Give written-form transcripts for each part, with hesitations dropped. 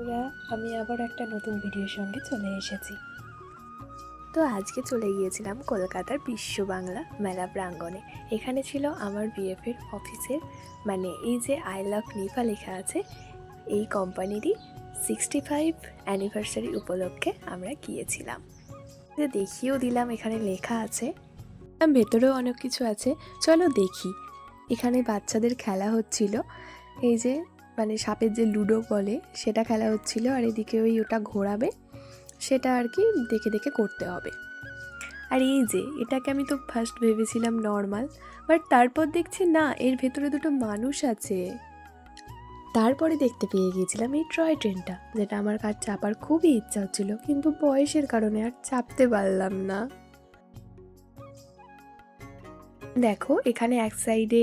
বন্ধুরা, আমি আবার একটা নতুন ভিডিওর সঙ্গে চলে এসেছি। তো আজকে চলে গিয়েছিলাম কলকাতার বিশ্ব বাংলা মেলা প্রাঙ্গণে। এখানে ছিল আমার বিএফের অফিসের, মানে এই যে আই লাভ নিভা লেখা আছে, এই কোম্পানিরই 65 অ্যানিভার্সারি উপলক্ষে আমরা গিয়েছিলাম। দেখিয়েও দিলাম, এখানে লেখা আছে, ভেতরেও অনেক কিছু আছে, চলো দেখি। এখানে বাচ্চাদের খেলা হচ্ছিল, এই যে মানে সাপের যে লুডো বলে সেটা খেলা হচ্ছিল, আর এদিকে ওটা ঘোরাবে, সেটা আর কি দেখে দেখে করতে হবে। আর এই যে এটাকে আমি তো ফার্স্ট ভেবেছিলাম নর্মাল, বাট তারপর দেখছি না, এর ভেতরে দুটো মানুষ আছে। তারপরে দেখতে পেয়ে গিয়েছিলাম এই টয় ট্রেনটা, যেটা আমার কাছে চাপার খুবই ইচ্ছা হচ্ছিল, কিন্তু বয়সের কারণে আর চাপতে পারলাম না। দেখো এখানে এক সাইডে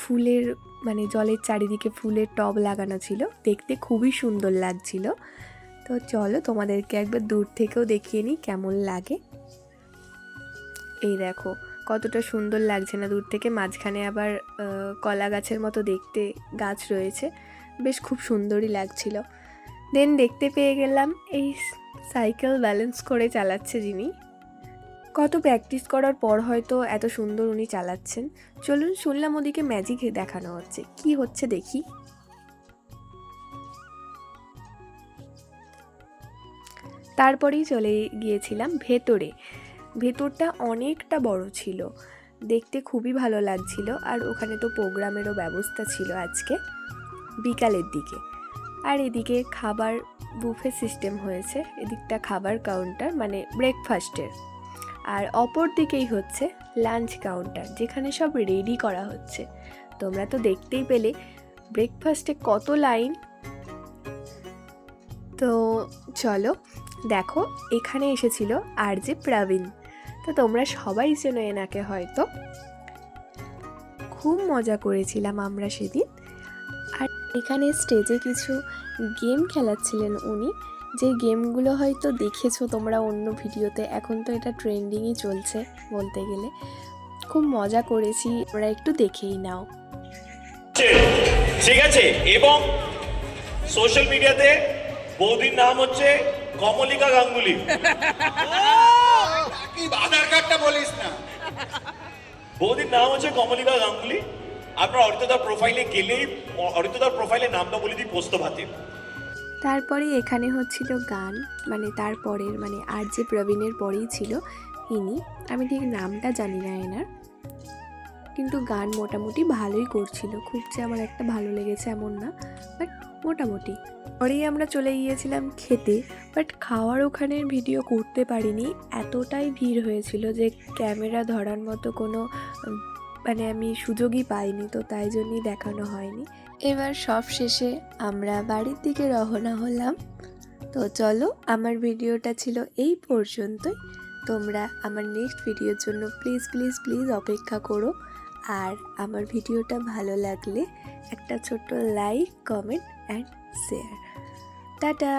ফুলের, মানে জলের চারিদিকে ফুলের টব লাগানো ছিল, দেখতে খুবই সুন্দর লাগছিল। তো চলো তোমাদেরকে একবার দূর থেকেও দেখিয়ে নিই কেমন লাগে। এই দেখো কতটা সুন্দর লাগছে না দূর থেকে, মাঝখানে আবার কলা গাছের মতো দেখতে গাছ রয়েছে, বেশ খুব সুন্দরই লাগছিল। দেন দেখতে পেয়ে গেলাম এই সাইকেল ব্যালেন্স করে চালাচ্ছে যিনি, কত প্র্যাকটিস করার পর হয়তো এত সুন্দর উনি চালাচ্ছেন। চলুন, শুনলাম ওদিকে ম্যাজিক দেখানো হচ্ছে, কি হচ্ছে দেখি। তারপরেই চলে গিয়েছিলাম ভেতরে। ভেতরটা অনেকটা বড় ছিল, দেখতে খুবই ভালো লাগছিল। আর ওখানে তো প্রোগ্রামেরও ব্যবস্থা ছিল আজকে বিকালের দিকে। আর এদিকে খাবার বুফে সিস্টেম হয়েছে, এদিকটা খাবার কাউন্টার মানে ব্রেকফাস্টের, আর অপর দিকেই হচ্ছে লাঞ্চ কাউন্টার, যেখানে সব রেডি করা হচ্ছে। তোমরা তো দেখতেই পেলে ব্রেকফাস্টে কত লাইন। তো চলো দেখো, এখানে এসেছিল আর যে প্রবীণ, তো তোমরা সবাই চেনো এনাকে হয়তো। খুব মজা করেছিলাম আমরা সেদিন। আর এখানে স্টেজে কিছু গেম খেলাচ্ছিলেন উনি, যে গেমগুলো হয়তো দেখেছো তোমরা অন্য ভিডিওতে, এখন তো এটা ট্রেন্ডিংই চলছে বলতে গেলে। খুব মজা করেছি, তোমরা একটু দেখেই নাও। ঠিক আছে। এবং সোশ্যাল মিডিয়াতে বৌদির নাম হচ্ছে কমলিকা গাঙ্গুলি। আধার কার্ডটা বলিস না। বৌদির নাম হচ্ছে কমলিকা গাঙ্গুলি। আপনার অরিত্রদার প্রোফাইলে গেলেই অরিত্রদার প্রোফাইলে নামটা বলে দিই পোস্ত ভাতে। তারপরে এখানে হচ্ছিল গান, মানে তারপরের মানে আর যে প্রবীণের পরেই ছিল ইনি, আমি ঠিক নামটা জানি না এনার, কিন্তু গান মোটামুটি ভালোই করছিল, খুব যে আমার একটা ভালো লেগেছে এমন না, বাট মোটামুটি। পরেই আমরা চলে গিয়েছিলাম খেতে, বাট খাওয়ার ওখানের ভিডিও করতে পারিনি, এতটাই ভিড় হয়েছিল যে ক্যামেরা ধরার মতো কোনো মানে আমি সুযোগই পাইনি, তো তাই জন্যই দেখানো হয়নি। এবার সব শেষে আমরা বাড়ির দিকে রওনা হলাম। তো চলো, আমার ভিডিওটা ছিল এই পর্যন্তই। তোমরা আমার নেক্সট ভিডিওর জন্য প্লিজ প্লিজ প্লিজ অপেক্ষা করো। আর আমার ভিডিওটা ভালো লাগলে একটা ছোট্ট like, comment and share. Tata.